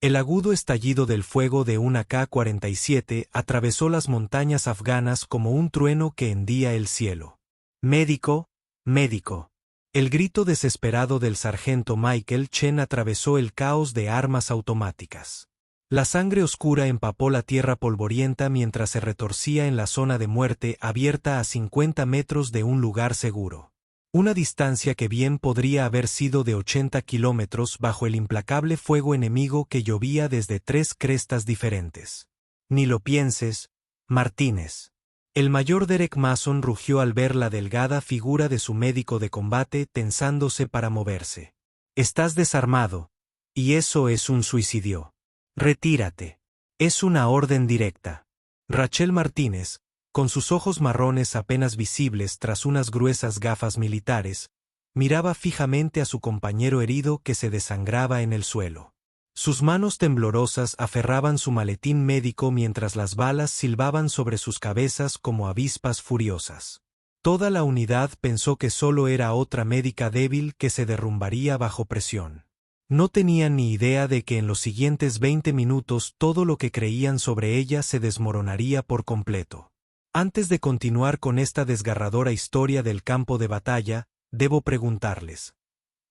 El agudo estallido del fuego de una K-47 atravesó las montañas afganas como un trueno que hendía el cielo. «Médico, médico». El grito desesperado del sargento Michael Chen atravesó el caos de armas automáticas. La sangre oscura empapó la tierra polvorienta mientras se retorcía en la zona de muerte abierta a 50 metros de un lugar seguro. Una distancia que bien podría haber sido de 80 kilómetros bajo el implacable fuego enemigo que llovía desde 3 crestas diferentes. «Ni lo pienses, Martínez». El mayor Derek Mason rugió al ver la delgada figura de su médico de combate tensándose para moverse. «Estás desarmado, y eso es un suicidio. Retírate. Es una orden directa». Rachel Martínez, con sus ojos marrones apenas visibles tras unas gruesas gafas militares, miraba fijamente a su compañero herido que se desangraba en el suelo. Sus manos temblorosas aferraban su maletín médico mientras las balas silbaban sobre sus cabezas como avispas furiosas. Toda la unidad pensó que solo era otra médica débil que se derrumbaría bajo presión. No tenían ni idea de que en los siguientes 20 minutos todo lo que creían sobre ella se desmoronaría por completo. Antes de continuar con esta desgarradora historia del campo de batalla, debo preguntarles: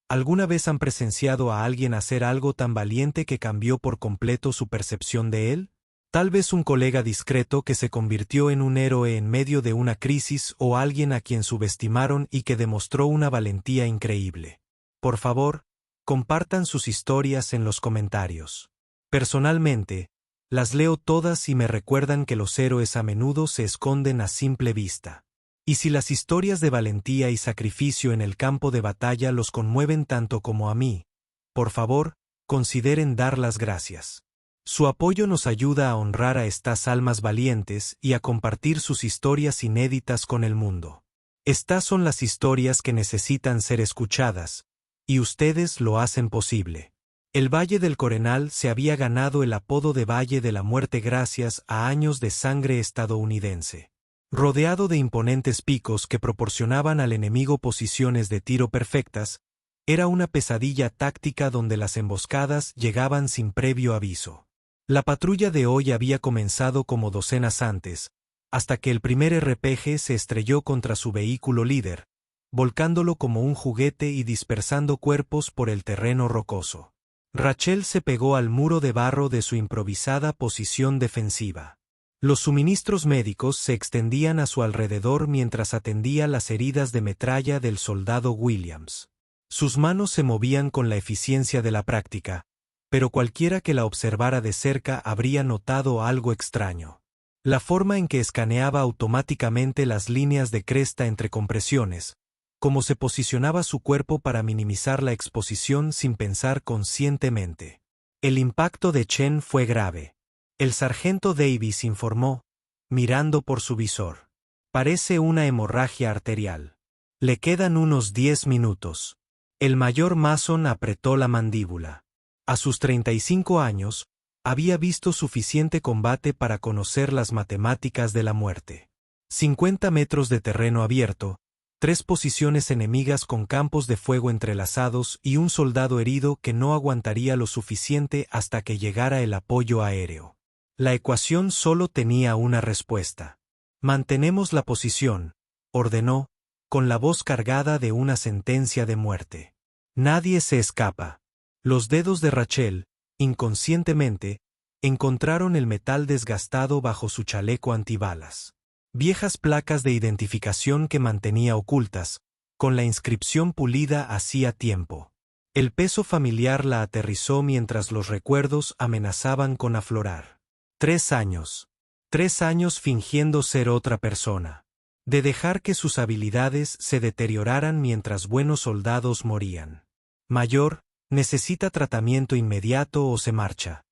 ¿alguna vez han presenciado a alguien hacer algo tan valiente que cambió por completo su percepción de él? Tal vez un colega discreto que se convirtió en un héroe en medio de una crisis o alguien a quien subestimaron y que demostró una valentía increíble. Por favor, compartan sus historias en los comentarios. Personalmente, las leo todas y me recuerdan que los héroes a menudo se esconden a simple vista. Y si las historias de valentía y sacrificio en el campo de batalla los conmueven tanto como a mí, por favor, consideren dar las gracias. Su apoyo nos ayuda a honrar a estas almas valientes y a compartir sus historias inéditas con el mundo. Estas son las historias que necesitan ser escuchadas, y ustedes lo hacen posible. El Valle del Corenal se había ganado el apodo de Valle de la Muerte gracias a años de sangre estadounidense. Rodeado de imponentes picos que proporcionaban al enemigo posiciones de tiro perfectas, era una pesadilla táctica donde las emboscadas llegaban sin previo aviso. La patrulla de hoy había comenzado como docenas antes, hasta que el primer RPG se estrelló contra su vehículo líder, volcándolo como un juguete y dispersando cuerpos por el terreno rocoso. Rachel se pegó al muro de barro de su improvisada posición defensiva. Los suministros médicos se extendían a su alrededor mientras atendía las heridas de metralla del soldado Williams. Sus manos se movían con la eficiencia de la práctica, pero cualquiera que la observara de cerca habría notado algo extraño. La forma en que escaneaba automáticamente las líneas de cresta entre compresiones, cómo se posicionaba su cuerpo para minimizar la exposición sin pensar conscientemente. El impacto de Chen fue grave. El sargento Davis informó, mirando por su visor. Parece una hemorragia arterial. Le quedan unos 10 minutos. El mayor Mason apretó la mandíbula. A sus 35 años, había visto suficiente combate para conocer las matemáticas de la muerte. 50 metros de terreno abierto, 3 posiciones enemigas con campos de fuego entrelazados y un soldado herido que no aguantaría lo suficiente hasta que llegara el apoyo aéreo. La ecuación solo tenía una respuesta. «Mantenemos la posición», ordenó, con la voz cargada de una sentencia de muerte. «Nadie se escapa». Los dedos de Rachel, inconscientemente, encontraron el metal desgastado bajo su chaleco antibalas. Viejas placas de identificación que mantenía ocultas, con la inscripción pulida hacía tiempo. El peso familiar la aterrizó mientras los recuerdos amenazaban con aflorar. 3 años. 3 años fingiendo ser otra persona. De dejar que sus habilidades se deterioraran mientras buenos soldados morían. «Mayor, necesita tratamiento inmediato o se marcha»,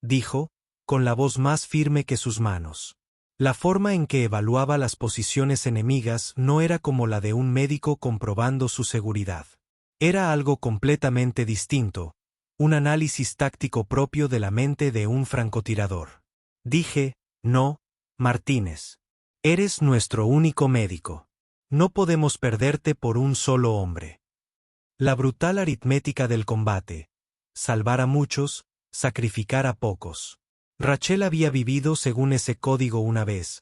dijo, con la voz más firme que sus manos. La forma en que evaluaba las posiciones enemigas no era como la de un médico comprobando su seguridad. Era algo completamente distinto, un análisis táctico propio de la mente de un francotirador. Dije, «No, Martínez. Eres nuestro único médico. No podemos perderte por un solo hombre». La brutal aritmética del combate, salvar a muchos, sacrificar a pocos. Rachel había vivido según ese código una vez.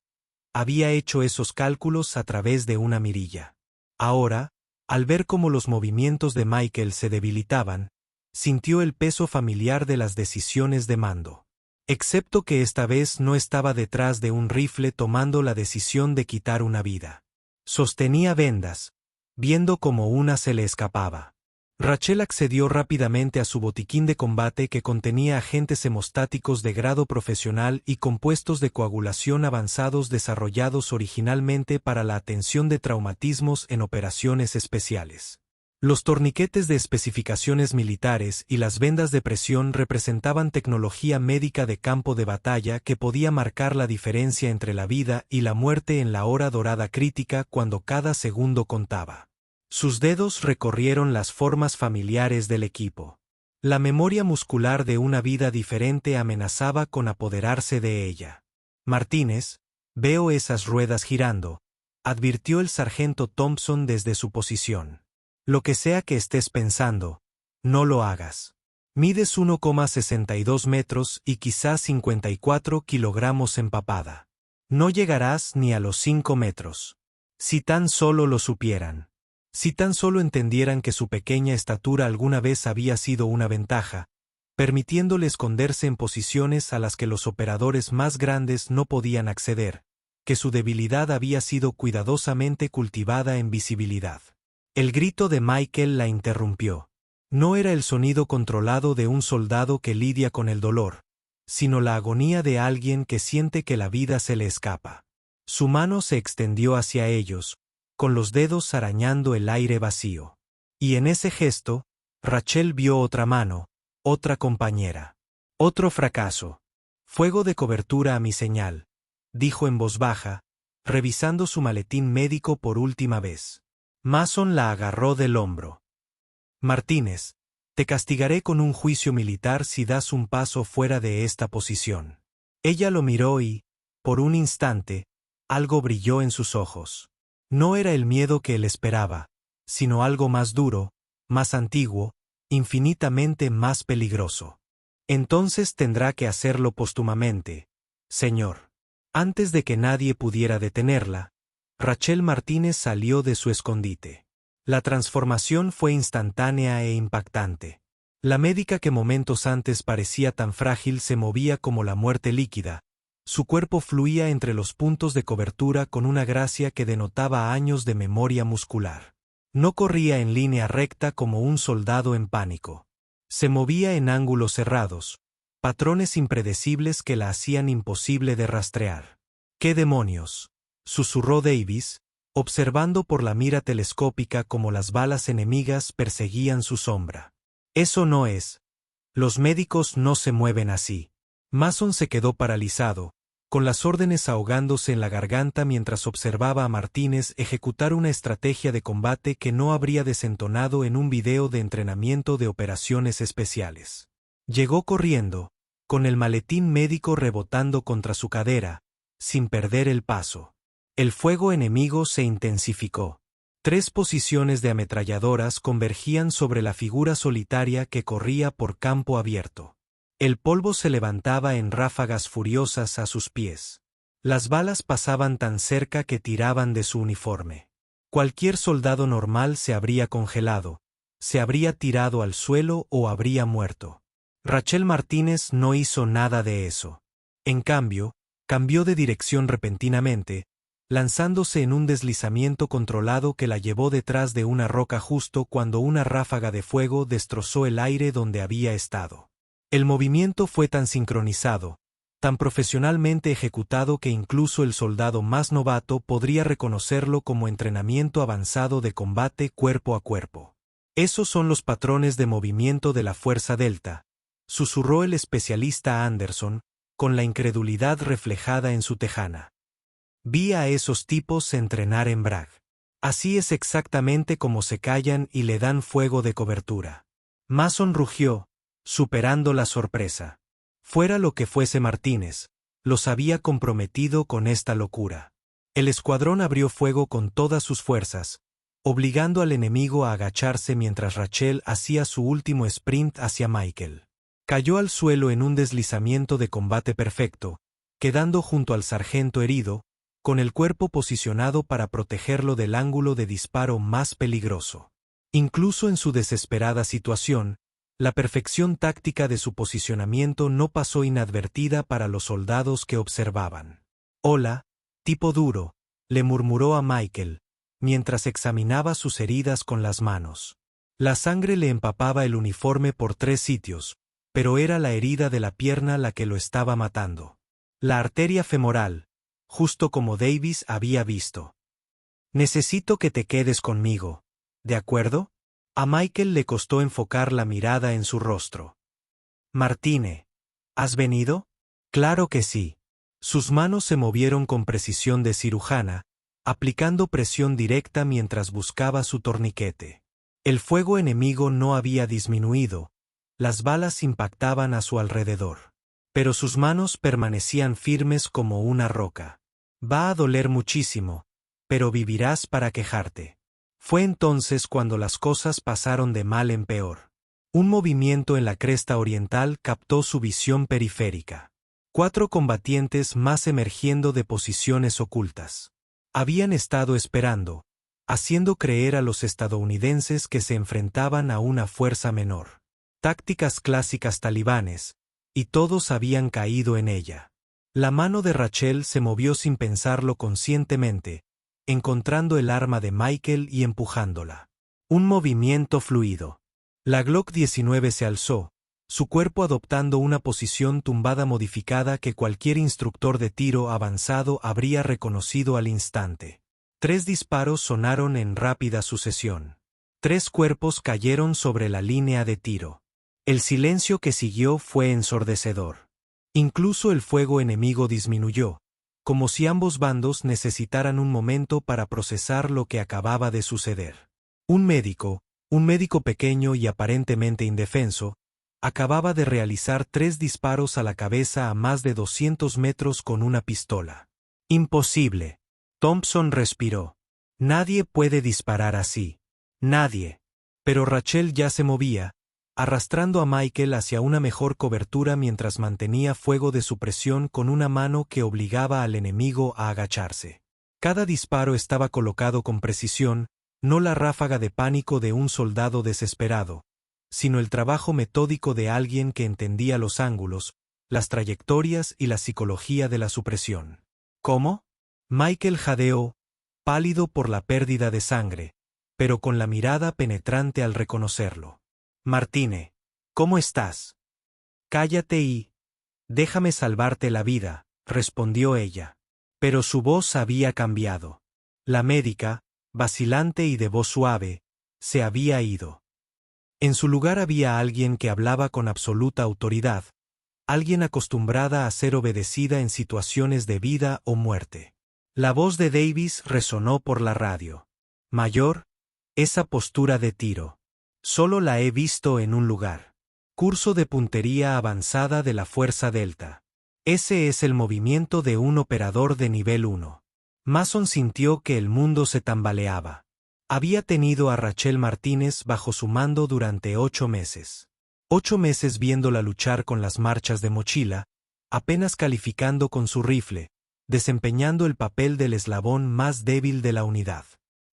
Había hecho esos cálculos a través de una mirilla. Ahora, al ver cómo los movimientos de Michael se debilitaban, sintió el peso familiar de las decisiones de mando. Excepto que esta vez no estaba detrás de un rifle tomando la decisión de quitar una vida. Sostenía vendas, viendo cómo una se le escapaba. Rachel accedió rápidamente a su botiquín de combate que contenía agentes hemostáticos de grado profesional y compuestos de coagulación avanzados desarrollados originalmente para la atención de traumatismos en operaciones especiales. Los torniquetes de especificaciones militares y las vendas de presión representaban tecnología médica de campo de batalla que podía marcar la diferencia entre la vida y la muerte en la hora dorada crítica cuando cada segundo contaba. Sus dedos recorrieron las formas familiares del equipo. La memoria muscular de una vida diferente amenazaba con apoderarse de ella. Martínez, veo esas ruedas girando, advirtió el sargento Thompson desde su posición. Lo que sea que estés pensando, no lo hagas. Mides 1,62 metros y quizás 54 kilogramos empapada. No llegarás ni a los 5 metros. Si tan solo lo supieran. Si tan solo entendieran que su pequeña estatura alguna vez había sido una ventaja, permitiéndole esconderse en posiciones a las que los operadores más grandes no podían acceder, que su debilidad había sido cuidadosamente cultivada en visibilidad. El grito de Michael la interrumpió. No era el sonido controlado de un soldado que lidia con el dolor, sino la agonía de alguien que siente que la vida se le escapa. Su mano se extendió hacia ellos, con los dedos arañando el aire vacío. Y en ese gesto, Rachel vio otra mano, otra compañera. Otro fracaso. Fuego de cobertura a mi señal, dijo en voz baja, revisando su maletín médico por última vez. Mason la agarró del hombro. Martínez, te castigaré con un juicio militar si das un paso fuera de esta posición. Ella lo miró y, por un instante, algo brilló en sus ojos. No era el miedo que él esperaba, sino algo más duro, más antiguo, infinitamente más peligroso. Entonces tendrá que hacerlo póstumamente, señor. Antes de que nadie pudiera detenerla, Rachel Martínez salió de su escondite. La transformación fue instantánea e impactante. La médica que momentos antes parecía tan frágil se movía como la muerte líquida. Su cuerpo fluía entre los puntos de cobertura con una gracia que denotaba años de memoria muscular. No corría en línea recta como un soldado en pánico. Se movía en ángulos cerrados, patrones impredecibles que la hacían imposible de rastrear. ¿Qué demonios?, susurró Davis, observando por la mira telescópica cómo las balas enemigas perseguían su sombra. Eso no es. Los médicos no se mueven así. Mason se quedó paralizado, con las órdenes ahogándose en la garganta mientras observaba a Martínez ejecutar una estrategia de combate que no habría desentonado en un video de entrenamiento de operaciones especiales. Llegó corriendo, con el maletín médico rebotando contra su cadera, sin perder el paso. El fuego enemigo se intensificó. 3 posiciones de ametralladoras convergían sobre la figura solitaria que corría por campo abierto. El polvo se levantaba en ráfagas furiosas a sus pies. Las balas pasaban tan cerca que tiraban de su uniforme. Cualquier soldado normal se habría congelado, se habría tirado al suelo o habría muerto. Rachel Martínez no hizo nada de eso. En cambio, cambió de dirección repentinamente, lanzándose en un deslizamiento controlado que la llevó detrás de una roca justo cuando una ráfaga de fuego destrozó el aire donde había estado. El movimiento fue tan sincronizado, tan profesionalmente ejecutado que incluso el soldado más novato podría reconocerlo como entrenamiento avanzado de combate cuerpo a cuerpo. Esos son los patrones de movimiento de la Fuerza Delta, susurró el especialista Anderson, con la incredulidad reflejada en su tejana. Vi a esos tipos entrenar en Bragg. Así es exactamente como se callan y le dan fuego de cobertura. Mason rugió, superando la sorpresa. Fuera lo que fuese Martínez, los había comprometido con esta locura. El escuadrón abrió fuego con todas sus fuerzas, obligando al enemigo a agacharse mientras Rachel hacía su último sprint hacia Michael. Cayó al suelo en un deslizamiento de combate perfecto, quedando junto al sargento herido, con el cuerpo posicionado para protegerlo del ángulo de disparo más peligroso. Incluso en su desesperada situación, la perfección táctica de su posicionamiento no pasó inadvertida para los soldados que observaban. «Hola, tipo duro», le murmuró a Michael, mientras examinaba sus heridas con las manos. La sangre le empapaba el uniforme por 3 sitios, pero era la herida de la pierna la que lo estaba matando. La arteria femoral, justo como Davis había visto. «Necesito que te quedes conmigo, ¿de acuerdo?». A Michael le costó enfocar la mirada en su rostro. «Martine, ¿has venido?». «Claro que sí». Sus manos se movieron con precisión de cirujana, aplicando presión directa mientras buscaba su torniquete. El fuego enemigo no había disminuido, las balas impactaban a su alrededor. Pero sus manos permanecían firmes como una roca. «Va a doler muchísimo, pero vivirás para quejarte». Fue entonces cuando las cosas pasaron de mal en peor. Un movimiento en la cresta oriental captó su visión periférica. 4 combatientes más emergiendo de posiciones ocultas. Habían estado esperando, haciendo creer a los estadounidenses que se enfrentaban a una fuerza menor. Tácticas clásicas talibanes, y todos habían caído en ella. La mano de Rachel se movió sin pensarlo conscientemente, encontrando el arma de Michael y empujándola. Un movimiento fluido. La Glock 19 se alzó, su cuerpo adoptando una posición tumbada modificada que cualquier instructor de tiro avanzado habría reconocido al instante. 3 disparos sonaron en rápida sucesión. 3 cuerpos cayeron sobre la línea de tiro. El silencio que siguió fue ensordecedor. Incluso el fuego enemigo disminuyó, como si ambos bandos necesitaran un momento para procesar lo que acababa de suceder. Un médico pequeño y aparentemente indefenso, acababa de realizar 3 disparos a la cabeza a más de 200 metros con una pistola. «Imposible». Thompson respiró. «Nadie puede disparar así. Nadie». Pero Rachel ya se movía, arrastrando a Michael hacia una mejor cobertura mientras mantenía fuego de supresión con una mano que obligaba al enemigo a agacharse. Cada disparo estaba colocado con precisión, no la ráfaga de pánico de un soldado desesperado, sino el trabajo metódico de alguien que entendía los ángulos, las trayectorias y la psicología de la supresión. «¿Cómo?». Michael jadeó, pálido por la pérdida de sangre, pero con la mirada penetrante al reconocerlo. «Martine, ¿cómo estás?». «Cállate y déjame salvarte la vida», respondió ella. Pero su voz había cambiado. La médica, vacilante y de voz suave, se había ido. En su lugar había alguien que hablaba con absoluta autoridad, alguien acostumbrada a ser obedecida en situaciones de vida o muerte. La voz de Davis resonó por la radio. «Mayor, esa postura de tiro. Solo la he visto en un lugar. Curso de puntería avanzada de la Fuerza Delta. Ese es el movimiento de un operador de nivel 1. Mason sintió que el mundo se tambaleaba. Había tenido a Rachel Martínez bajo su mando durante 8 meses. 8 meses viéndola luchar con las marchas de mochila, apenas calificando con su rifle, desempeñando el papel del eslabón más débil de la unidad.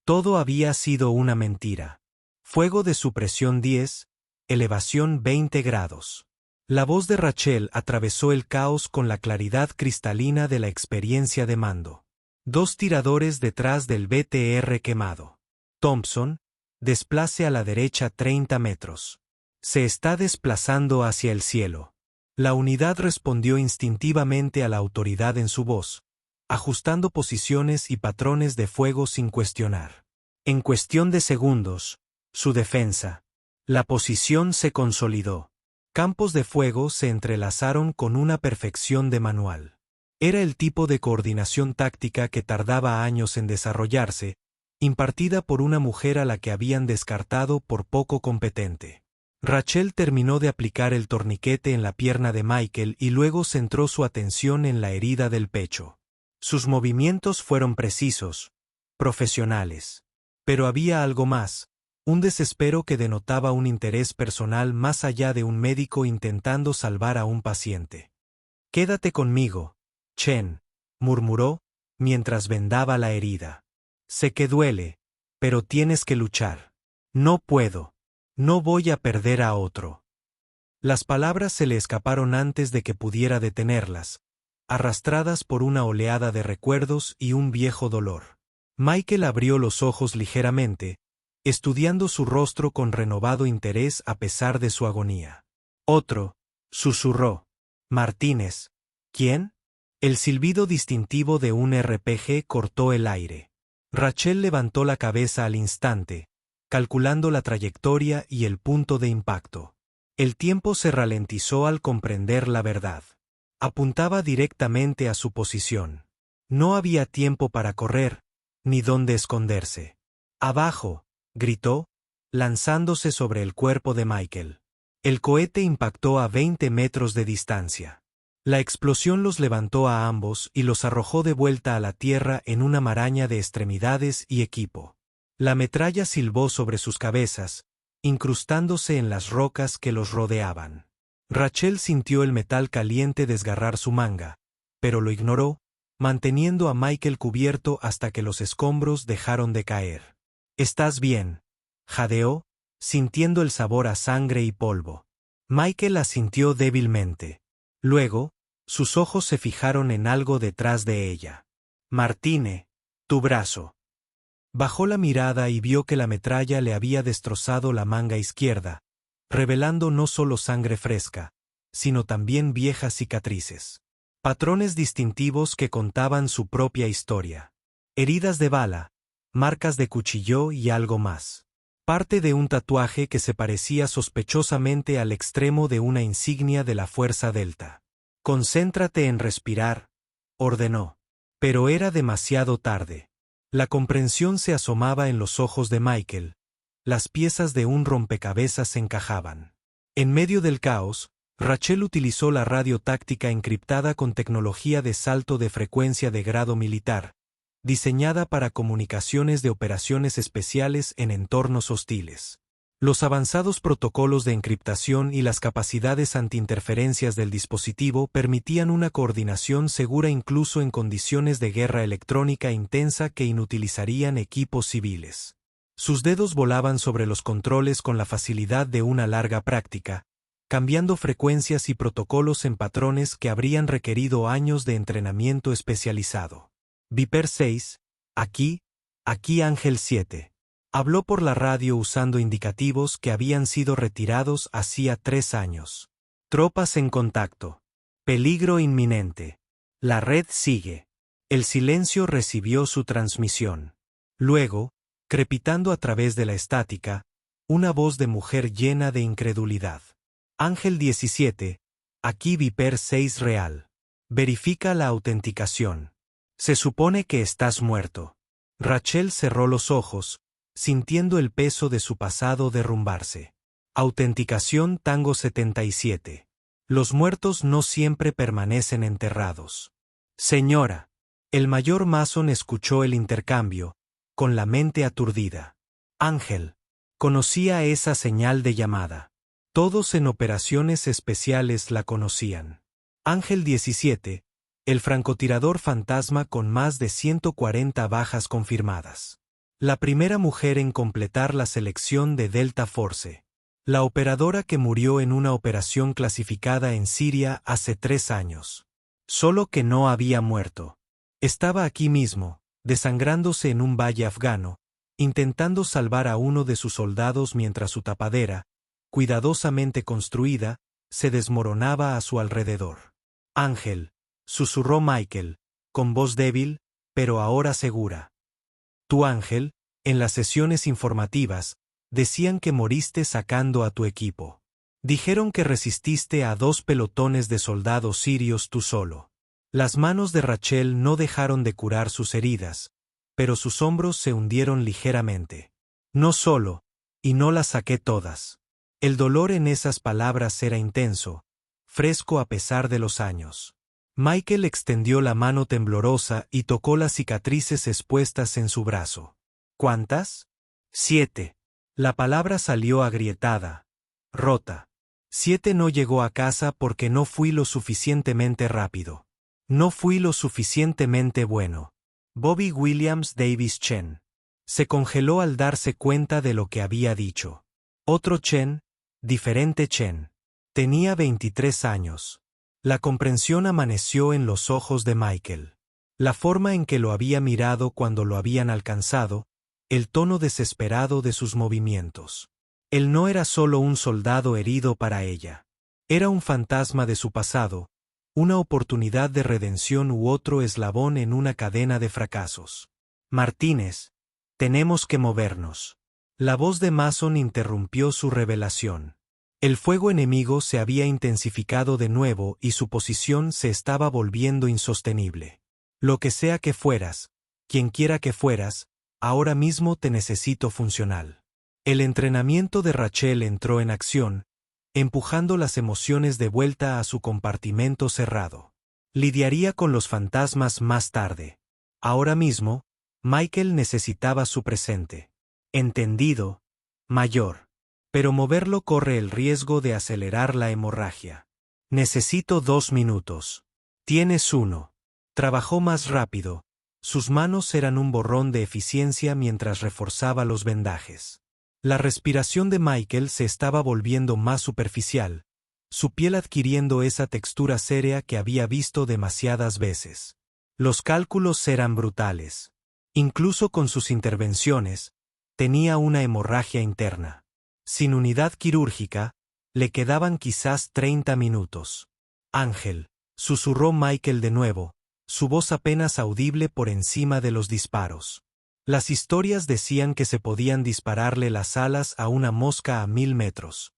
Todo había sido una mentira. Fuego de supresión 10, elevación 20 grados. La voz de Rachel atravesó el caos con la claridad cristalina de la experiencia de mando. 2 tiradores detrás del BTR quemado. Thompson, desplace a la derecha 30 metros. Se está desplazando hacia el cielo. La unidad respondió instintivamente a la autoridad en su voz, ajustando posiciones y patrones de fuego sin cuestionar. En cuestión de segundos, su defensa. La posición se consolidó. Campos de fuego se entrelazaron con una perfección de manual. Era el tipo de coordinación táctica que tardaba años en desarrollarse, impartida por una mujer a la que habían descartado por poco competente. Rachel terminó de aplicar el torniquete en la pierna de Michael y luego centró su atención en la herida del pecho. Sus movimientos fueron precisos, profesionales. Pero había algo más, un desespero que denotaba un interés personal más allá de un médico intentando salvar a un paciente. «Quédate conmigo, Chen», murmuró, mientras vendaba la herida. «Sé que duele, pero tienes que luchar». «No puedo. No voy a perder a otro». Las palabras se le escaparon antes de que pudiera detenerlas, arrastradas por una oleada de recuerdos y un viejo dolor. Michael abrió los ojos ligeramente, estudiando su rostro con renovado interés a pesar de su agonía. «Otro», susurró. «Martínez». «¿Quién?». El silbido distintivo de un RPG cortó el aire. Rachel levantó la cabeza al instante, calculando la trayectoria y el punto de impacto. El tiempo se ralentizó al comprender la verdad. Apuntaba directamente a su posición. No había tiempo para correr, ni dónde esconderse. «Abajo», gritó, lanzándose sobre el cuerpo de Michael. El cohete impactó a 20 metros de distancia. La explosión los levantó a ambos y los arrojó de vuelta a la tierra en una maraña de extremidades y equipo. La metralla silbó sobre sus cabezas, incrustándose en las rocas que los rodeaban. Rachel sintió el metal caliente desgarrar su manga, pero lo ignoró, manteniendo a Michael cubierto hasta que los escombros dejaron de caer. «¿Estás bien?», jadeó, sintiendo el sabor a sangre y polvo. Michael asintió débilmente. Luego, sus ojos se fijaron en algo detrás de ella. «Martine, tu brazo». Bajó la mirada y vio que la metralla le había destrozado la manga izquierda, revelando no solo sangre fresca, sino también viejas cicatrices. Patrones distintivos que contaban su propia historia. Heridas de bala, marcas de cuchillo y algo más. Parte de un tatuaje que se parecía sospechosamente al extremo de una insignia de la Fuerza Delta. «Concéntrate en respirar», ordenó. Pero era demasiado tarde. La comprensión se asomaba en los ojos de Michael. Las piezas de un rompecabezas se encajaban. En medio del caos, Rachel utilizó la radio táctica encriptada con tecnología de salto de frecuencia de grado militar, diseñada para comunicaciones de operaciones especiales en entornos hostiles. Los avanzados protocolos de encriptación y las capacidades antiinterferencias del dispositivo permitían una coordinación segura incluso en condiciones de guerra electrónica intensa que inutilizarían equipos civiles. Sus dedos volaban sobre los controles con la facilidad de una larga práctica, cambiando frecuencias y protocolos en patrones que habrían requerido años de entrenamiento especializado. «Viper 6, aquí Ángel 7. Habló por la radio usando indicativos que habían sido retirados hacía 3 años. «Tropas en contacto. Peligro inminente. La red sigue». El silencio recibió su transmisión. Luego, crepitando a través de la estática, una voz de mujer llena de incredulidad. «Ángel 17, aquí Viper 6 real. Verifica la autenticación. Se supone que estás muerto». Rachel cerró los ojos, sintiendo el peso de su pasado derrumbarse. Autenticación Tango 77. Los muertos no siempre permanecen enterrados. «Señora». El mayor Mason escuchó el intercambio, con la mente aturdida. Ángel. Conocía esa señal de llamada. Todos en operaciones especiales la conocían. Ángel 17, el francotirador fantasma con más de 140 bajas confirmadas. La primera mujer en completar la selección de Delta Force. La operadora que murió en una operación clasificada en Siria hace 3 años. Solo que no había muerto. Estaba aquí mismo, desangrándose en un valle afgano, intentando salvar a uno de sus soldados mientras su tapadera, cuidadosamente construida, se desmoronaba a su alrededor. «Ángel», susurró Michael, con voz débil, pero ahora segura. «Tu Ángel», en las sesiones informativas, decían que moriste sacando a tu equipo. Dijeron que resististe a 2 pelotones de soldados sirios tú solo. Las manos de Rachel no dejaron de curar sus heridas, pero sus hombros se hundieron ligeramente. «No solo, y no las saqué todas». El dolor en esas palabras era intenso, fresco a pesar de los años. Michael extendió la mano temblorosa y tocó las cicatrices expuestas en su brazo. «¿Cuántas?». «7». La palabra salió agrietada, rota. 7 no llegó a casa porque no fui lo suficientemente rápido. No fui lo suficientemente bueno. Bobby Williams Davis Chen. Se congeló al darse cuenta de lo que había dicho. Otro Chen, diferente Chen. Tenía 23 años. La comprensión amaneció en los ojos de Michael. La forma en que lo había mirado cuando lo habían alcanzado, el tono desesperado de sus movimientos. Él no era solo un soldado herido para ella. Era un fantasma de su pasado, una oportunidad de redención u otro eslabón en una cadena de fracasos. Martínez, tenemos que movernos. La voz de Mason interrumpió su revelación. El fuego enemigo se había intensificado de nuevo y su posición se estaba volviendo insostenible. Lo que sea que fueras, quien quiera que fueras, ahora mismo te necesito funcional. El entrenamiento de Rachel entró en acción, empujando las emociones de vuelta a su compartimento cerrado. Lidiaría con los fantasmas más tarde. Ahora mismo, Michael necesitaba su presente. Entendido, mayor. Pero moverlo corre el riesgo de acelerar la hemorragia. Necesito 2 minutos. Tienes 1. Trabajó más rápido. Sus manos eran un borrón de eficiencia mientras reforzaba los vendajes. La respiración de Michael se estaba volviendo más superficial, su piel adquiriendo esa textura sérea que había visto demasiadas veces. Los cálculos eran brutales. Incluso con sus intervenciones, tenía una hemorragia interna. Sin unidad quirúrgica, le quedaban quizás 30 minutos. Ángel, susurró Michael de nuevo, su voz apenas audible por encima de los disparos. Las historias decían que se podían dispararle las alas a una mosca a 1000 metros.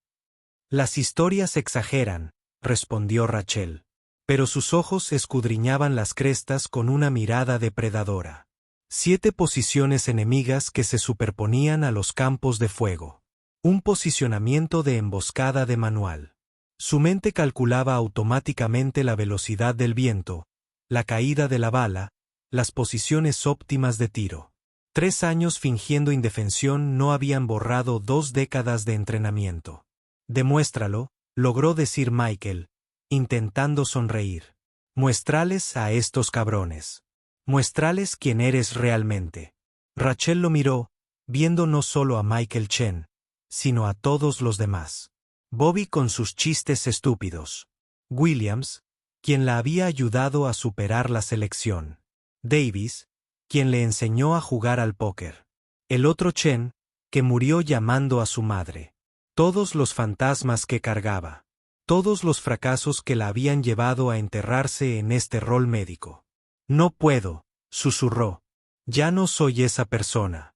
Las historias exageran, respondió Rachel. Pero sus ojos escudriñaban las crestas con una mirada depredadora. 7 posiciones enemigas que se superponían a los campos de fuego. Un posicionamiento de emboscada de manual. Su mente calculaba automáticamente la velocidad del viento, la caída de la bala, las posiciones óptimas de tiro. 3 años fingiendo indefensión no habían borrado 2 décadas de entrenamiento. Demuéstralo, logró decir Michael, intentando sonreír. Muéstrales a estos cabrones. Muéstrales quién eres realmente. Rachel lo miró, viendo no solo a Michael Chen, sino a todos los demás. Bobby con sus chistes estúpidos. Williams, quien la había ayudado a superar la selección. Davis, quien le enseñó a jugar al póker. El otro Chen, que murió llamando a su madre. Todos los fantasmas que cargaba. Todos los fracasos que la habían llevado a enterrarse en este rol médico. No puedo, susurró. Ya no soy esa persona.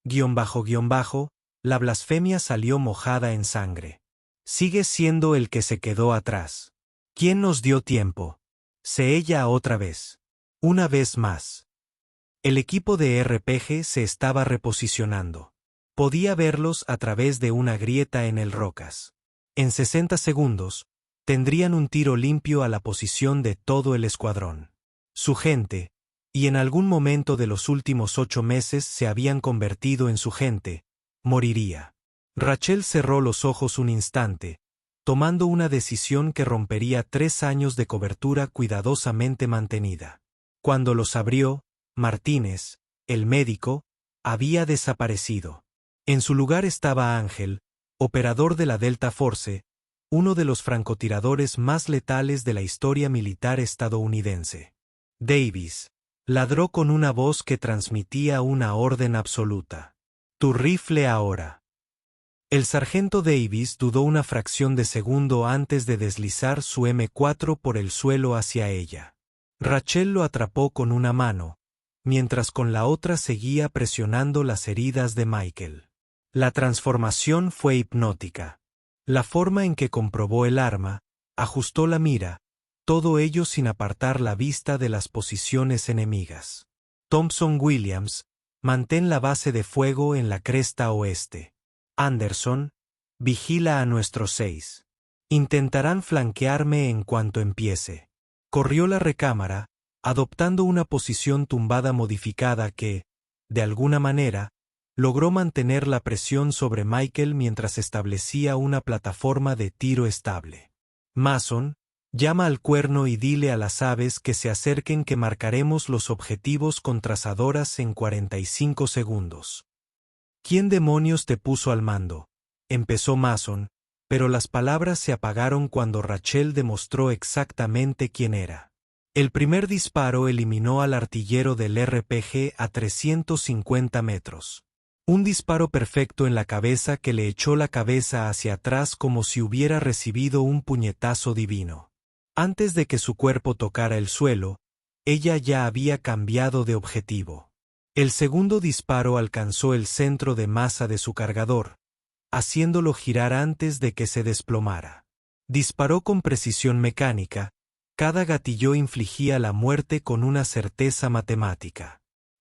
__, la blasfemia salió mojada en sangre. Sigue siendo el que se quedó atrás. ¿Quién nos dio tiempo? Sé ella otra vez. Una vez más. El equipo de RPG se estaba reposicionando. Podía verlos a través de una grieta en el rocas. En 60 segundos, tendrían un tiro limpio a la posición de todo el escuadrón. Su gente, y en algún momento de los últimos 8 meses se habían convertido en su gente, moriría. Rachel cerró los ojos un instante, tomando una decisión que rompería 3 años de cobertura cuidadosamente mantenida. Cuando los abrió, Martínez, el médico, había desaparecido. En su lugar estaba Ángel, operador de la Delta Force, uno de los francotiradores más letales de la historia militar estadounidense. Davis ladró con una voz que transmitía una orden absoluta. Tu rifle ahora. El sargento Davis dudó una fracción de segundo antes de deslizar su M4 por el suelo hacia ella. Rachel lo atrapó con una mano, mientras con la otra seguía presionando las heridas de Michael. La transformación fue hipnótica. La forma en que comprobó el arma, ajustó la mira, todo ello sin apartar la vista de las posiciones enemigas. Thompson Williams, mantén la base de fuego en la cresta oeste. Anderson, vigila a nuestros 6. Intentarán flanquearme en cuanto empiece. Corrió la recámara, adoptando una posición tumbada modificada que, de alguna manera, logró mantener la presión sobre Michael mientras establecía una plataforma de tiro estable. Mason, llama al cuerno y dile a las aves que se acerquen, que marcaremos los objetivos con trazadoras en 45 segundos. ¿Quién demonios te puso al mando? Empezó Mason, pero las palabras se apagaron cuando Rachel demostró exactamente quién era. El primer disparo eliminó al artillero del RPG a 350 metros. Un disparo perfecto en la cabeza que le echó la cabeza hacia atrás como si hubiera recibido un puñetazo divino. Antes de que su cuerpo tocara el suelo, ella ya había cambiado de objetivo. El segundo disparo alcanzó el centro de masa de su cargador, haciéndolo girar antes de que se desplomara. Disparó con precisión mecánica, cada gatillo infligía la muerte con una certeza matemática.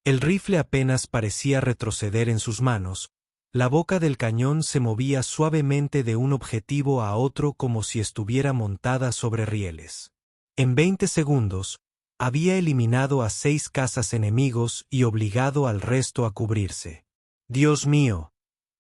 El rifle apenas parecía retroceder en sus manos, la boca del cañón se movía suavemente de un objetivo a otro como si estuviera montada sobre rieles. En 20 segundos, había eliminado a 6 cazas enemigos y obligado al resto a cubrirse. «Dios mío»,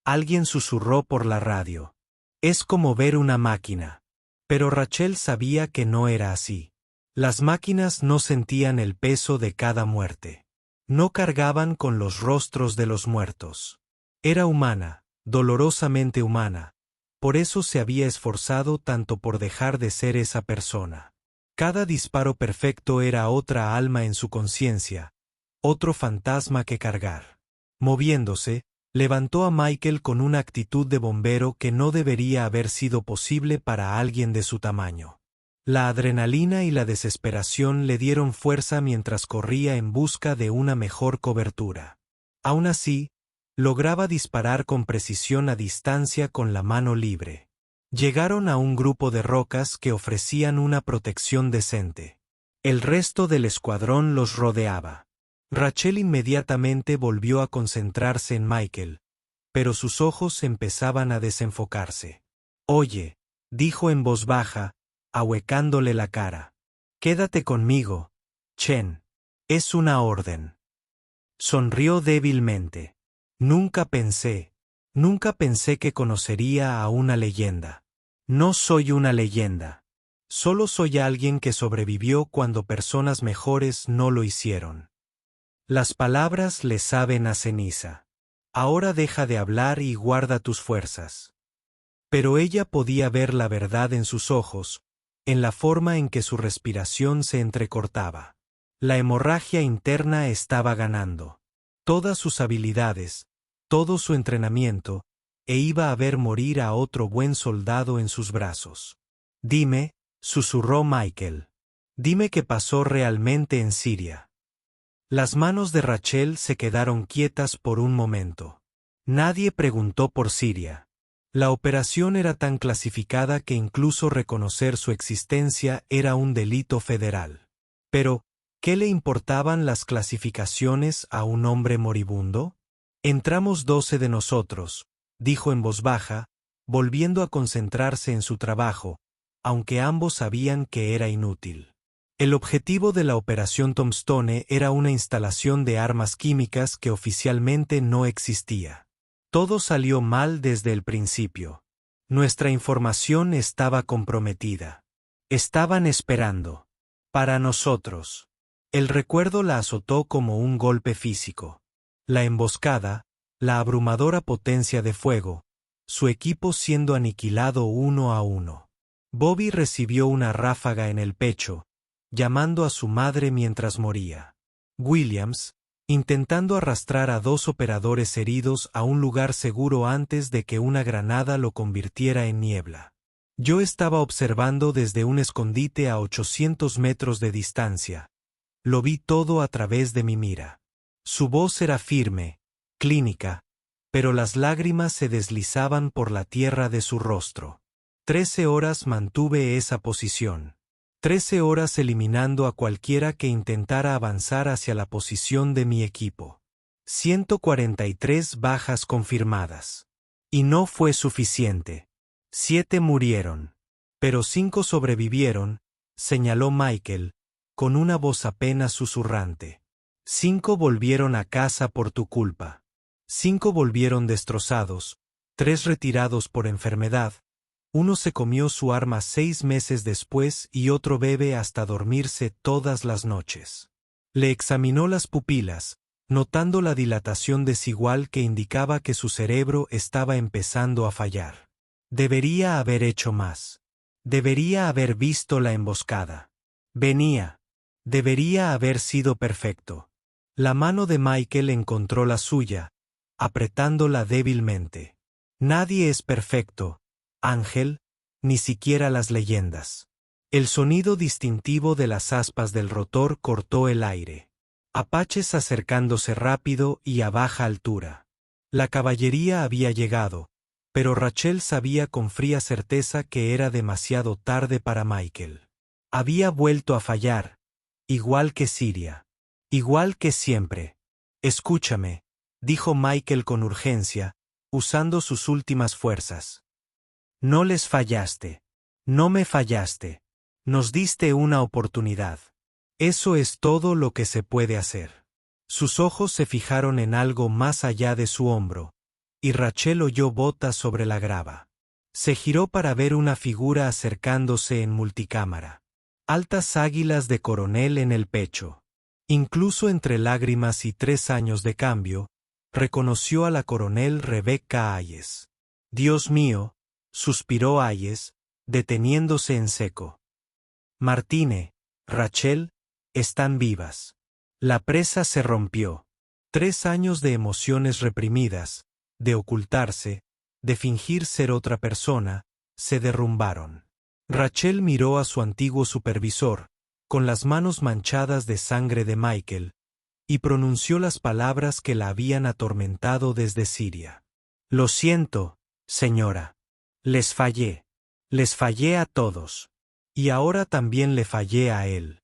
alguien susurró por la radio. «Es como ver una máquina». Pero Rachel sabía que no era así. Las máquinas no sentían el peso de cada muerte. No cargaban con los rostros de los muertos. Era humana, dolorosamente humana. Por eso se había esforzado tanto por dejar de ser esa persona. Cada disparo perfecto era otra alma en su conciencia, otro fantasma que cargar. Moviéndose, levantó a Michael con una actitud de bombero que no debería haber sido posible para alguien de su tamaño. La adrenalina y la desesperación le dieron fuerza mientras corría en busca de una mejor cobertura. Aún así, lograba disparar con precisión a distancia con la mano libre. Llegaron a un grupo de rocas que ofrecían una protección decente. El resto del escuadrón los rodeaba. Rachel inmediatamente volvió a concentrarse en Michael, pero sus ojos empezaban a desenfocarse. «Oye», dijo en voz baja, ahuecándole la cara. «Quédate conmigo, Chen. Es una orden». Sonrió débilmente. Nunca pensé que conocería a una leyenda. No soy una leyenda. Solo soy alguien que sobrevivió cuando personas mejores no lo hicieron. Las palabras le saben a ceniza. Ahora deja de hablar y guarda tus fuerzas. Pero ella podía ver la verdad en sus ojos, en la forma en que su respiración se entrecortaba. La hemorragia interna estaba ganando. Todas sus habilidades, todo su entrenamiento, e iba a ver morir a otro buen soldado en sus brazos. «Dime», susurró Michael. «Dime qué pasó realmente en Siria». Las manos de Rachel se quedaron quietas por un momento. Nadie preguntó por Siria. La operación era tan clasificada que incluso reconocer su existencia era un delito federal. Pero, ¿qué le importaban las clasificaciones a un hombre moribundo? «Entramos 12 de nosotros», dijo en voz baja, volviendo a concentrarse en su trabajo, aunque ambos sabían que era inútil. El objetivo de la Operación Tombstone era una instalación de armas químicas que oficialmente no existía. Todo salió mal desde el principio. Nuestra información estaba comprometida. Estaban esperando. Para nosotros. El recuerdo la azotó como un golpe físico. La emboscada, la abrumadora potencia de fuego, su equipo siendo aniquilado uno a uno. Bobby recibió una ráfaga en el pecho, llamando a su madre mientras moría. Williams, intentando arrastrar a 2 operadores heridos a un lugar seguro antes de que una granada lo convirtiera en niebla. Yo estaba observando desde un escondite a 800 metros de distancia. Lo vi todo a través de mi mira. Su voz era firme, clínica, pero las lágrimas se deslizaban por la tierra de su rostro. 13 horas mantuve esa posición. 13 horas eliminando a cualquiera que intentara avanzar hacia la posición de mi equipo. 143 bajas confirmadas. Y no fue suficiente. 7 murieron. Pero 5 sobrevivieron, señaló Michael, con una voz apenas susurrante. 5 volvieron a casa por tu culpa. 5 volvieron destrozados, 3 retirados por enfermedad, uno se comió su arma 6 meses después y otro bebe hasta dormirse todas las noches. Le examinó las pupilas, notando la dilatación desigual que indicaba que su cerebro estaba empezando a fallar. Debería haber hecho más. Debería haber visto la emboscada. Venía. Debería haber sido perfecto. La mano de Michael encontró la suya, apretándola débilmente. Nadie es perfecto, Ángel, ni siquiera las leyendas. El sonido distintivo de las aspas del rotor cortó el aire. Apaches acercándose rápido y a baja altura. La caballería había llegado, pero Rachel sabía con fría certeza que era demasiado tarde para Michael. Había vuelto a fallar, igual que Siria. Igual que siempre. Escúchame, dijo Michael con urgencia, usando sus últimas fuerzas. No les fallaste. No me fallaste. Nos diste una oportunidad. Eso es todo lo que se puede hacer. Sus ojos se fijaron en algo más allá de su hombro, y Rachel oyó botas sobre la grava. Se giró para ver una figura acercándose en multicámara. Altas águilas de coronel en el pecho. Incluso entre lágrimas y 3 años de cambio, reconoció a la coronel Rebecca Hayes. Dios mío, suspiró Hayes, deteniéndose en seco. Martine, Rachel, están vivas. La presa se rompió. 3 años de emociones reprimidas, de ocultarse, de fingir ser otra persona, se derrumbaron. Rachel miró a su antiguo supervisor, con las manos manchadas de sangre de Michael, y pronunció las palabras que la habían atormentado desde Siria. Lo siento, señora. Les fallé. Les fallé a todos. Y ahora también le fallé a él.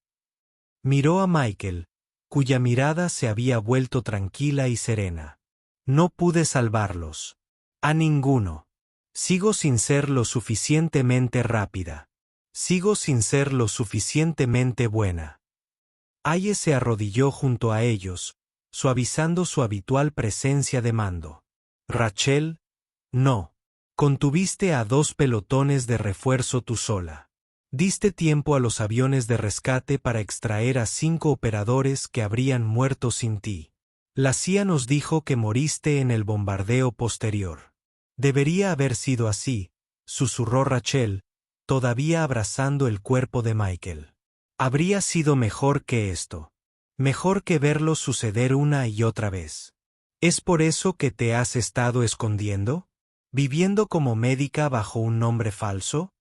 Miró a Michael, cuya mirada se había vuelto tranquila y serena. No pude salvarlos. A ninguno. Sigo sin ser lo suficientemente rápida. Sigo sin ser lo suficientemente buena. Hayes se arrodilló junto a ellos, suavizando su habitual presencia de mando. Rachel, no. Contuviste a 2 pelotones de refuerzo tú sola. Diste tiempo a los aviones de rescate para extraer a 5 operadores que habrían muerto sin ti. La CIA nos dijo que moriste en el bombardeo posterior. Debería haber sido así, susurró Rachel, todavía abrazando el cuerpo de Michael. Habría sido mejor que esto. Mejor que verlo suceder una y otra vez. ¿Es por eso que te has estado escondiendo? ¿Viviendo como médica bajo un nombre falso?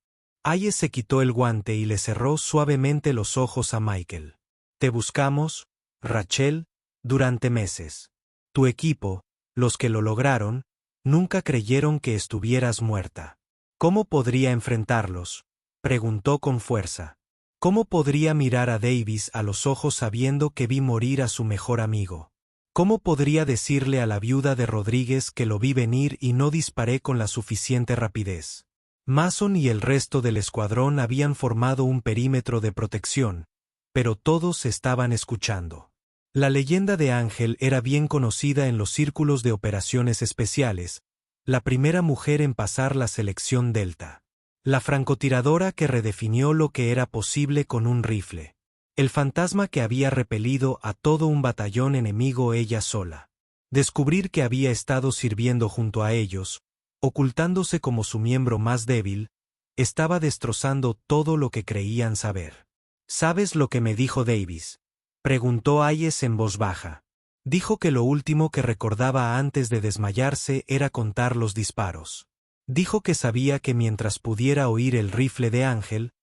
Hayes se quitó el guante y le cerró suavemente los ojos a Michael. Te buscamos, Rachel, durante meses. Tu equipo, los que lo lograron, nunca creyeron que estuvieras muerta. ¿Cómo podría enfrentarlos?, preguntó con fuerza. ¿Cómo podría mirar a Davis a los ojos sabiendo que vi morir a su mejor amigo? ¿Cómo podría decirle a la viuda de Rodríguez que lo vi venir y no disparé con la suficiente rapidez? Mason y el resto del escuadrón habían formado un perímetro de protección, pero todos estaban escuchando. La leyenda de Ángel era bien conocida en los círculos de operaciones especiales, la primera mujer en pasar la selección Delta. La francotiradora que redefinió lo que era posible con un rifle. El fantasma que había repelido a todo un batallón enemigo ella sola. Descubrir que había estado sirviendo junto a ellos, ocultándose como su miembro más débil, estaba destrozando todo lo que creían saber. ¿Sabes lo que me dijo Davis?, preguntó Hayes en voz baja. Dijo que lo último que recordaba antes de desmayarse era contar los disparos. Dijo que sabía que mientras pudiera oír el rifle de Ángel,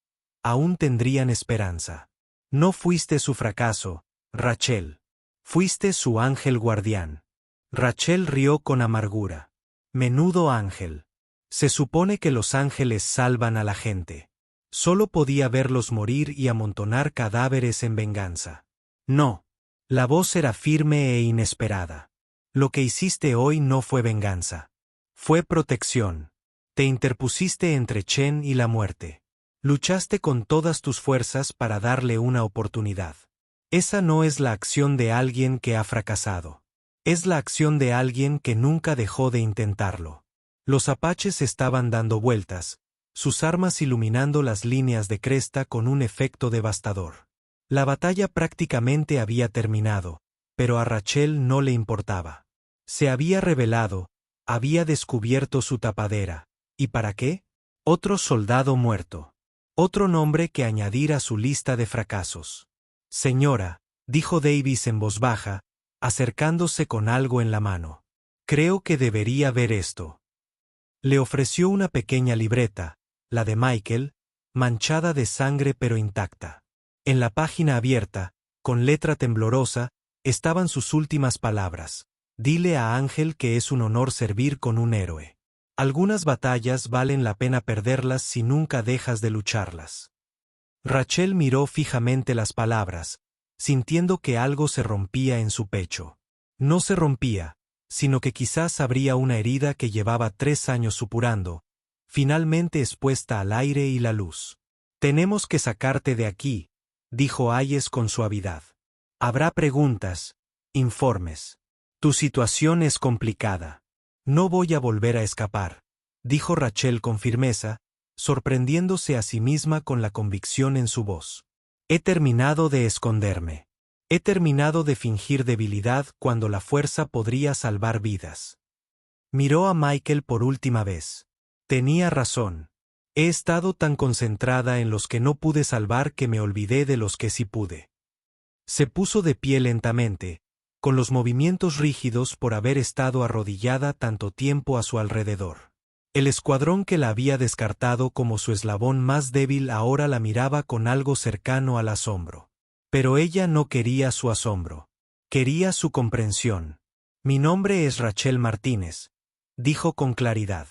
aún tendrían esperanza. No fuiste su fracaso, Rachel. Fuiste su ángel guardián. Rachel rió con amargura. Menudo ángel. Se supone que los ángeles salvan a la gente. Solo podía verlos morir y amontonar cadáveres en venganza. No. La voz era firme e inesperada. Lo que hiciste hoy no fue venganza. Fue protección. Te interpusiste entre Chen y la muerte. Luchaste con todas tus fuerzas para darle una oportunidad. Esa no es la acción de alguien que ha fracasado. Es la acción de alguien que nunca dejó de intentarlo. Los apaches estaban dando vueltas, sus armas iluminando las líneas de cresta con un efecto devastador. La batalla prácticamente había terminado, pero a Rachel no le importaba. Se había rebelado, había descubierto su tapadera. ¿Y para qué? Otro soldado muerto. Otro nombre que añadir a su lista de fracasos. Señora, dijo Davis en voz baja, acercándose con algo en la mano. Creo que debería ver esto. Le ofreció una pequeña libreta, la de Michael, manchada de sangre pero intacta. En la página abierta, con letra temblorosa, estaban sus últimas palabras. Dile a Ángel que es un honor servir con un héroe. Algunas batallas valen la pena perderlas si nunca dejas de lucharlas. Rachel miró fijamente las palabras, sintiendo que algo se rompía en su pecho. No se rompía, sino que quizás abría una herida que llevaba 3 años supurando, finalmente expuesta al aire y la luz. Tenemos que sacarte de aquí, dijo Hayes con suavidad. Habrá preguntas, informes. Tu situación es complicada. No voy a volver a escapar, dijo Rachel con firmeza, sorprendiéndose a sí misma con la convicción en su voz. He terminado de esconderme. He terminado de fingir debilidad cuando la fuerza podría salvar vidas. Miró a Michael por última vez. Tenía razón. He estado tan concentrada en los que no pude salvar que me olvidé de los que sí pude. Se puso de pie lentamente, con los movimientos rígidos por haber estado arrodillada tanto tiempo a su alrededor. El escuadrón que la había descartado como su eslabón más débil ahora la miraba con algo cercano al asombro. Pero ella no quería su asombro. Quería su comprensión. Mi nombre es Rachel Martínez, dijo con claridad.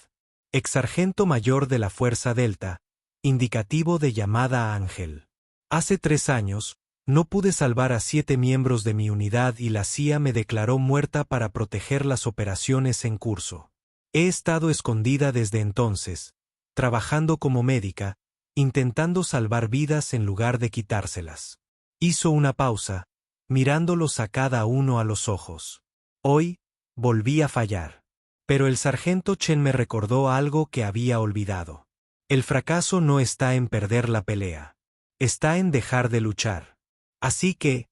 Ex-sargento mayor de la Fuerza Delta, indicativo de llamada Ángel. Hace 3 años, no pude salvar a 7 miembros de mi unidad y la CIA me declaró muerta para proteger las operaciones en curso. He estado escondida desde entonces, trabajando como médica, intentando salvar vidas en lugar de quitárselas. Hizo una pausa, mirándolos a cada uno a los ojos. Hoy, volví a fallar. Pero el sargento Chen me recordó algo que había olvidado. El fracaso no está en perder la pelea. Está en dejar de luchar. Así que,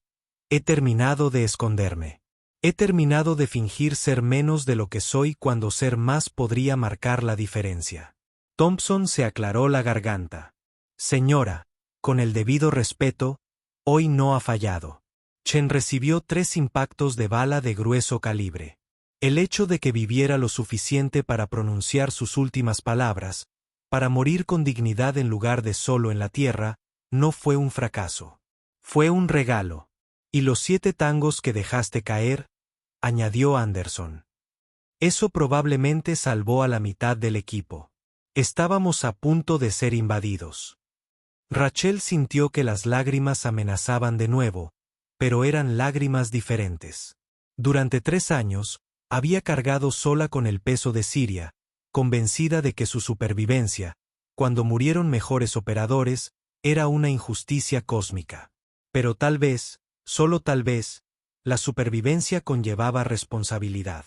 he terminado de esconderme. He terminado de fingir ser menos de lo que soy cuando ser más podría marcar la diferencia. Thompson se aclaró la garganta. Señora, con el debido respeto, hoy no ha fallado. Chen recibió 3 impactos de bala de grueso calibre. El hecho de que viviera lo suficiente para pronunciar sus últimas palabras, para morir con dignidad en lugar de solo en la tierra, no fue un fracaso. Fue un regalo. Y los 7 tangos que dejaste caer, añadió Anderson. Eso probablemente salvó a la mitad del equipo. Estábamos a punto de ser invadidos. Rachel sintió que las lágrimas amenazaban de nuevo, pero eran lágrimas diferentes. Durante 3 años, había cargado sola con el peso de Siria, convencida de que su supervivencia, cuando murieron mejores operadores, era una injusticia cósmica. Pero tal vez, solo tal vez, la supervivencia conllevaba responsabilidad.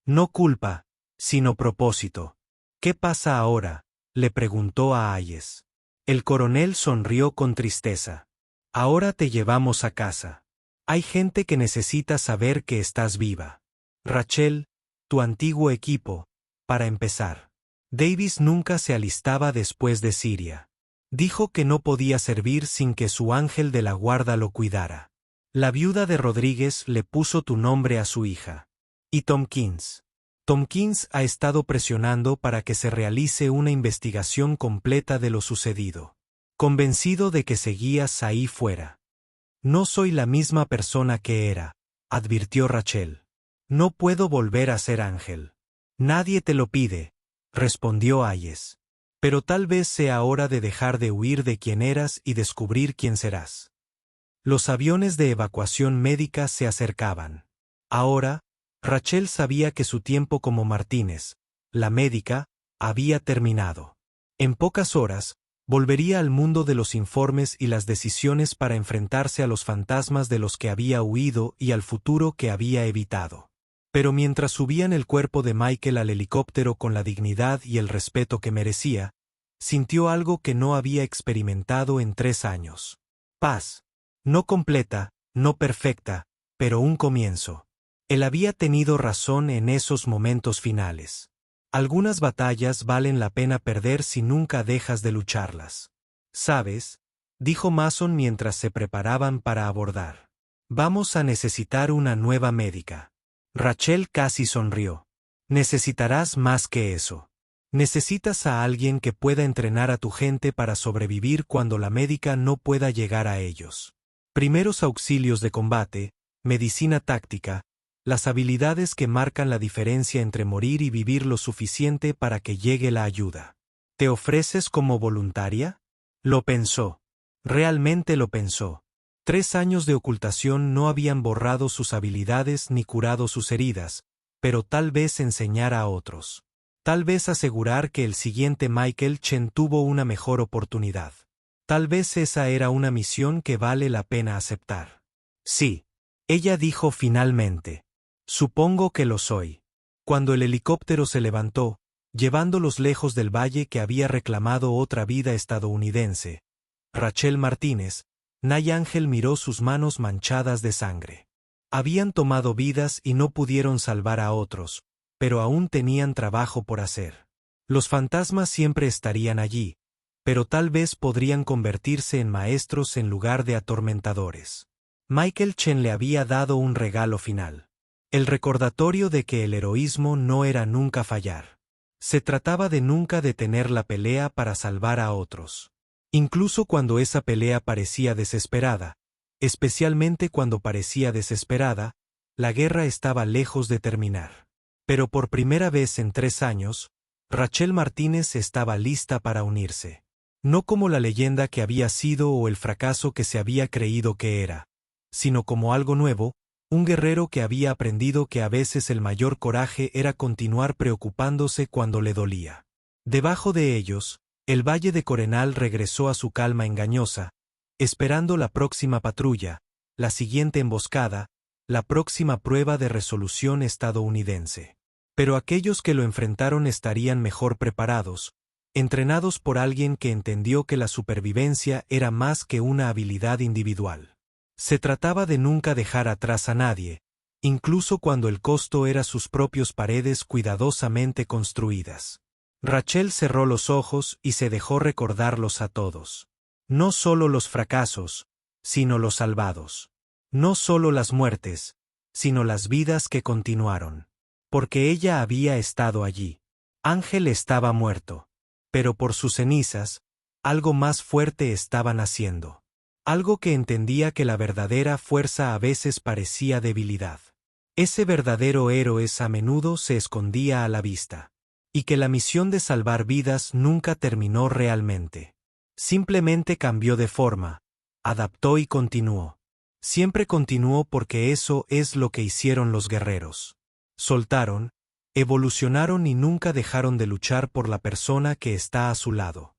No culpa, sino propósito. ¿Qué pasa ahora?, le preguntó a Hayes. El coronel sonrió con tristeza. Ahora te llevamos a casa. Hay gente que necesita saber que estás viva. Rachel, tu antiguo equipo, para empezar. Davis nunca se alistaba después de Siria. Dijo que no podía servir sin que su ángel de la guarda lo cuidara. La viuda de Rodríguez le puso tu nombre a su hija. Y Tompkins. Tompkins ha estado presionando para que se realice una investigación completa de lo sucedido. Convencido de que seguías ahí fuera. No soy la misma persona que era, advirtió Rachel. No puedo volver a ser ángel. Nadie te lo pide, respondió Hayes. Pero tal vez sea hora de dejar de huir de quién eras y descubrir quién serás. Los aviones de evacuación médica se acercaban. Ahora, Rachel sabía que su tiempo como Martínez, la médica, había terminado. En pocas horas, volvería al mundo de los informes y las decisiones para enfrentarse a los fantasmas de los que había huido y al futuro que había evitado. Pero mientras subían el cuerpo de Michael al helicóptero con la dignidad y el respeto que merecía, sintió algo que no había experimentado en 3 años. Paz. No completa, no perfecta, pero un comienzo. Él había tenido razón en esos momentos finales. Algunas batallas valen la pena perder si nunca dejas de lucharlas. ¿Sabes?, dijo Mason mientras se preparaban para abordar. Vamos a necesitar una nueva médica. Rachel casi sonrió. Necesitarás más que eso. Necesitas a alguien que pueda entrenar a tu gente para sobrevivir cuando la médica no pueda llegar a ellos. Primeros auxilios de combate, medicina táctica, las habilidades que marcan la diferencia entre morir y vivir lo suficiente para que llegue la ayuda. ¿Te ofreces como voluntaria? Lo pensó. Realmente lo pensó. 3 años de ocultación no habían borrado sus habilidades ni curado sus heridas, pero tal vez enseñar a otros. Tal vez asegurar que el siguiente Michael Chen tuvo una mejor oportunidad. Tal vez esa era una misión que vale la pena aceptar. Sí. Ella dijo finalmente. Supongo que lo soy. Cuando el helicóptero se levantó, llevándolos lejos del valle que había reclamado otra vida estadounidense, Rachel Martínez, Nay Ángel miró sus manos manchadas de sangre. Habían tomado vidas y no pudieron salvar a otros, pero aún tenían trabajo por hacer. Los fantasmas siempre estarían allí, pero tal vez podrían convertirse en maestros en lugar de atormentadores. Michael Chen le había dado un regalo final. El recordatorio de que el heroísmo no era nunca fallar. Se trataba de nunca detener la pelea para salvar a otros. Incluso cuando esa pelea parecía desesperada, especialmente cuando parecía desesperada, la guerra estaba lejos de terminar. Pero por primera vez en 3 años, Rachel Martínez estaba lista para unirse. No como la leyenda que había sido o el fracaso que se había creído que era, sino como algo nuevo, un guerrero que había aprendido que a veces el mayor coraje era continuar preocupándose cuando le dolía. Debajo de ellos, el valle de Corenal regresó a su calma engañosa, esperando la próxima patrulla, la siguiente emboscada, la próxima prueba de resolución estadounidense. Pero aquellos que lo enfrentaron estarían mejor preparados, entrenados por alguien que entendió que la supervivencia era más que una habilidad individual. Se trataba de nunca dejar atrás a nadie, incluso cuando el costo era sus propias paredes cuidadosamente construidas. Rachel cerró los ojos y se dejó recordarlos a todos. No solo los fracasos, sino los salvados. No solo las muertes, sino las vidas que continuaron. Porque ella había estado allí. Ángel estaba muerto. Pero por sus cenizas, algo más fuerte estaba naciendo. Algo que entendía que la verdadera fuerza a veces parecía debilidad. Ese verdadero héroe a menudo se escondía a la vista. Y que la misión de salvar vidas nunca terminó realmente. Simplemente cambió de forma, adaptó y continuó. Siempre continuó porque eso es lo que hicieron los guerreros. Soltaron, evolucionaron y nunca dejaron de luchar por la persona que está a su lado.